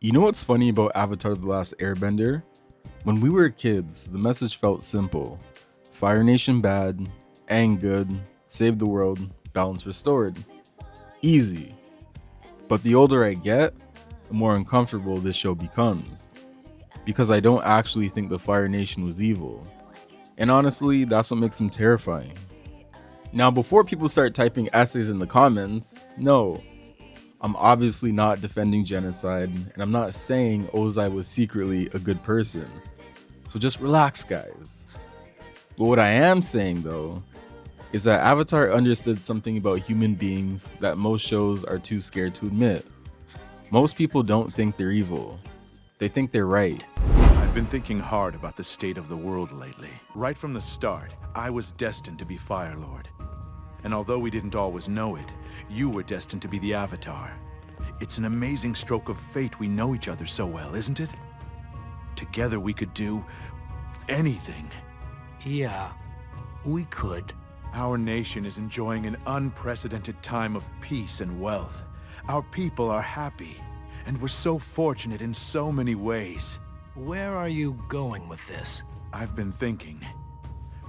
You know what's funny about Avatar: The Last Airbender? When we were kids, the message felt simple. Fire Nation bad, Aang good, save the world, balance restored. Easy. But the older I get, the more uncomfortable this show becomes. Because I don't actually think the Fire Nation was evil. And honestly, that's what makes them terrifying. Now, before people start typing essays in the comments, no, I'm obviously not defending genocide, and I'm not saying Ozai was secretly a good person. So just relax, guys. But what I am saying, though, is that Avatar understood something about human beings that most shows are too scared to admit. Most people don't think they're evil. They think they're right. I've been thinking hard about the state of the world lately. Right from the start, I was destined to be Fire Lord. And although we didn't always know it, you were destined to be the Avatar. It's an amazing stroke of fate we know each other so well, isn't it? Together we could do anything. Yeah, we could. Our nation is enjoying an unprecedented time of peace and wealth. Our people are happy, and we're so fortunate in so many ways. Where are you going with this? I've been thinking.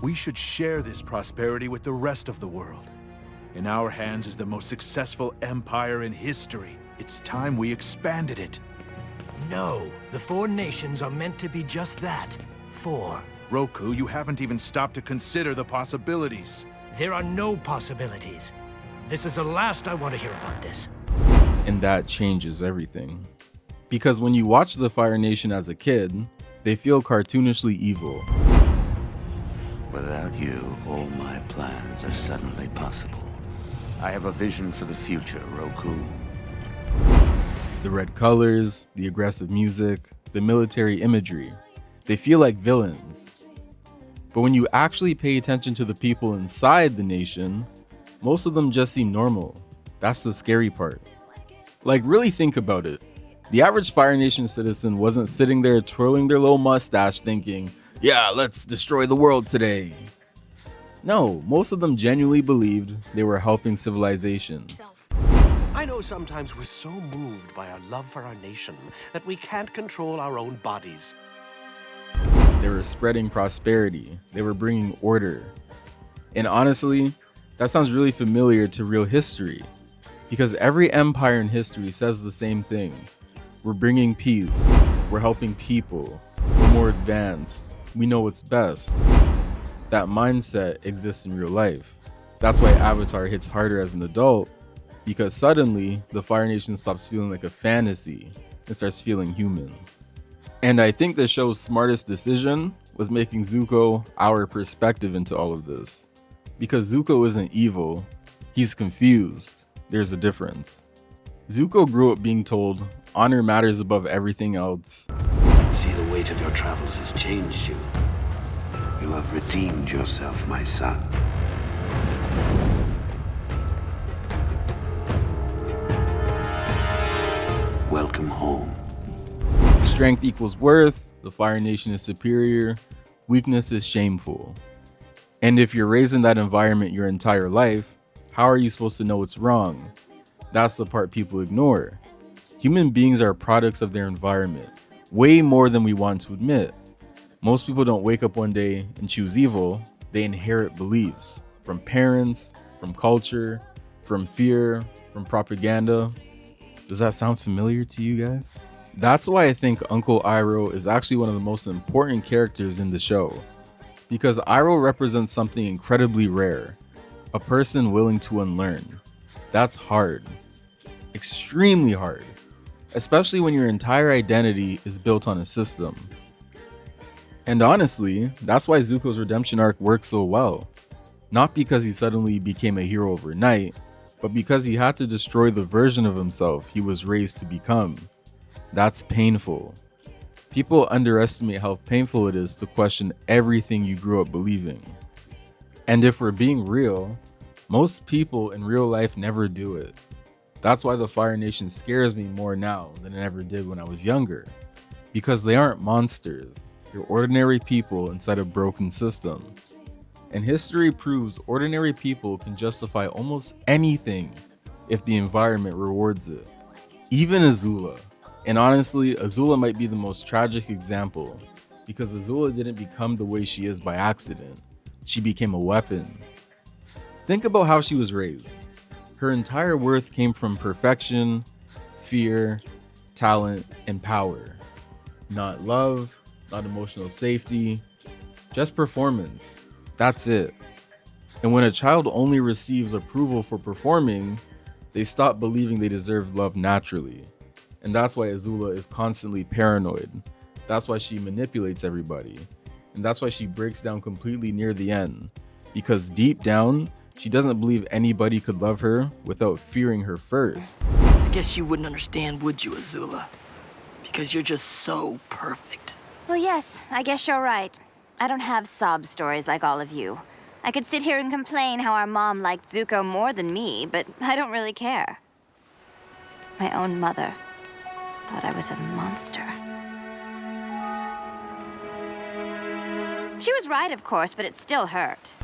We should share this prosperity with the rest of the world. In our hands is the most successful empire in history. It's time we expanded it. No, the four nations are meant to be just that. Four. Roku, you haven't even stopped to consider the possibilities. There are no possibilities. This is the last I want to hear about this. And that changes everything. Because when you watch the Fire Nation as a kid, they feel cartoonishly evil. Without you, all my plans are suddenly possible. I have a vision for the future, Roku. The red colors, the aggressive music, the military imagery, they feel like villains. But when you actually pay attention to the people inside the nation, most of them just seem normal. That's the scary part. Like, really think about it. The average Fire Nation citizen wasn't sitting there twirling their little mustache thinking, yeah, let's destroy the world today. No, most of them genuinely believed they were helping civilization. I know sometimes we're so moved by our love for our nation that we can't control our own bodies. They were spreading prosperity. They were bringing order. And honestly, that sounds really familiar to real history. Because every empire in history says the same thing. We're bringing peace. We're helping people. We're more advanced. We know what's best. That mindset exists in real life. That's why Avatar hits harder as an adult, because suddenly the Fire Nation stops feeling like a fantasy and starts feeling human. And I think the show's smartest decision was making Zuko our perspective into all of this. Because Zuko isn't evil, he's confused. There's a difference. Zuko grew up being told honor matters above everything else. See, the weight of your travels has changed you. You have redeemed yourself, my son. Welcome home. Strength equals worth, the Fire Nation is superior, weakness is shameful. And if you're raised in that environment your entire life, how are you supposed to know what's wrong? That's the part people ignore. Human beings are products of their environment, way more than we want to admit. Most people don't wake up one day and choose evil, they inherit beliefs from parents, from culture, from fear, from propaganda. Does that sound familiar to you guys? That's why I think Uncle Iroh is actually one of the most important characters in the show. Because Iroh represents something incredibly rare, a person willing to unlearn. That's hard. Extremely hard. Especially when your entire identity is built on a system. And honestly, that's why Zuko's redemption arc works so well. Not because he suddenly became a hero overnight, but because he had to destroy the version of himself he was raised to become. That's painful. People underestimate how painful it is to question everything you grew up believing. And if we're being real, most people in real life never do it. That's why the Fire Nation scares me more now than it ever did when I was younger. Because they aren't monsters. They're ordinary people inside a broken system. And history proves ordinary people can justify almost anything if the environment rewards it. Even Azula, And honestly, Azula might be the most tragic example, because Azula didn't become the way she is by accident. She became a weapon. Think about how she was raised. Her entire worth came from perfection, fear, talent, and power. Not love, not emotional safety, just performance. That's it. And when a child only receives approval for performing, they stop believing they deserve love naturally. And that's why Azula is constantly paranoid. That's why she manipulates everybody. And that's why she breaks down completely near the end. Because deep down, she doesn't believe anybody could love her without fearing her first. I guess you wouldn't understand, would you, Azula? Because you're just so perfect. Well, yes, I guess you're right. I don't have sob stories like all of you. I could sit here and complain how our mom liked Zuko more than me, but I don't really care. My own mother thought I was a monster. She was right, of course, but it still hurt.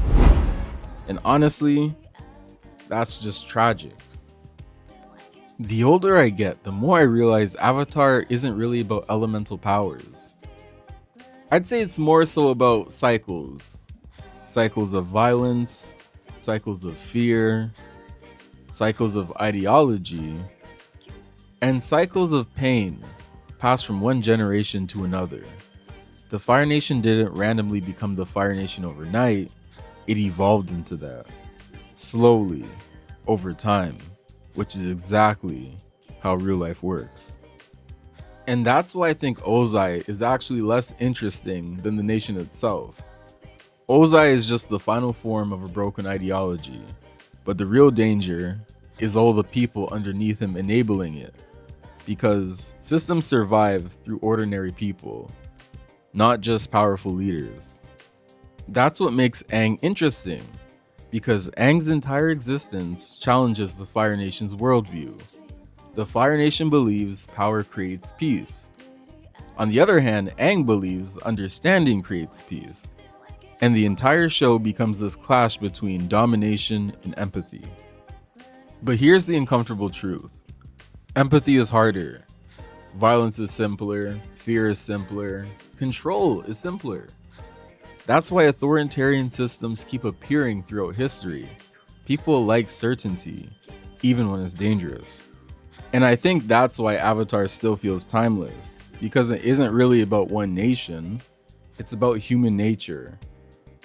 And honestly, that's just tragic. The older I get, the more I realize Avatar isn't really about elemental powers. I'd say it's more so about cycles. Cycles of violence, cycles of fear, cycles of ideology, and cycles of pain passed from one generation to another. The Fire Nation didn't randomly become the Fire Nation overnight, it evolved into that. Slowly, over time, which is exactly how real life works. And that's why I think Ozai is actually less interesting than the nation itself. Ozai is just the final form of a broken ideology, but the real danger is all the people underneath him enabling it. Because systems survive through ordinary people, not just powerful leaders. That's what makes Aang interesting, because Aang's entire existence challenges the Fire Nation's worldview. The Fire Nation believes power creates peace. On the other hand, Aang believes understanding creates peace. And the entire show becomes this clash between domination and empathy. But here's the uncomfortable truth. Empathy is harder. Violence is simpler. Fear is simpler. Control is simpler. That's why authoritarian systems keep appearing throughout history. People like certainty, even when it's dangerous. And I think that's why Avatar still feels timeless, because it isn't really about one nation, it's about human nature.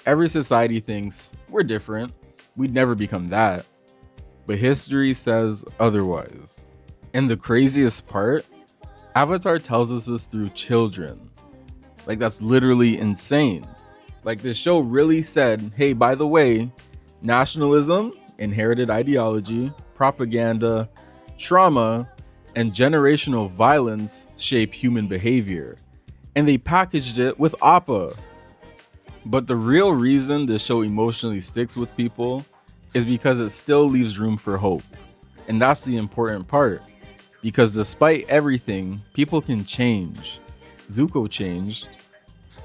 Every society thinks we're different, we'd never become that, but history says otherwise. And the craziest part, Avatar tells us this through children. Like, that's literally insane. Like, the show really said, hey, by the way, nationalism, inherited ideology, propaganda, trauma, and generational violence shape human behavior. And they packaged it with Appa. But the real reason this show emotionally sticks with people is because it still leaves room for hope. And that's the important part. Because despite everything, people can change. Zuko changed.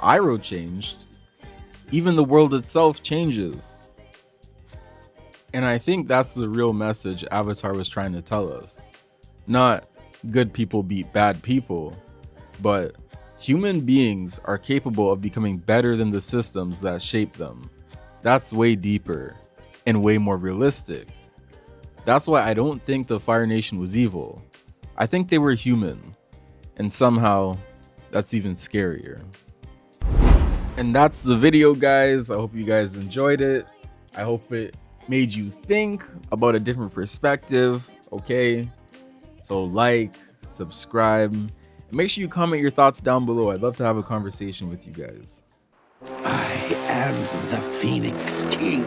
Iroh changed. Even the world itself changes. And I think that's the real message Avatar was trying to tell us. Not good people beat bad people, but human beings are capable of becoming better than the systems that shape them. That's way deeper and way more realistic. That's why I don't think the Fire Nation was evil. I think they were human. And somehow, that's even scarier. And that's the video, guys. I hope you guys enjoyed it. I hope it made you think about a different perspective, okay? So like, subscribe, and make sure you comment your thoughts down below. I'd love to have a conversation with you guys. I am the Phoenix King.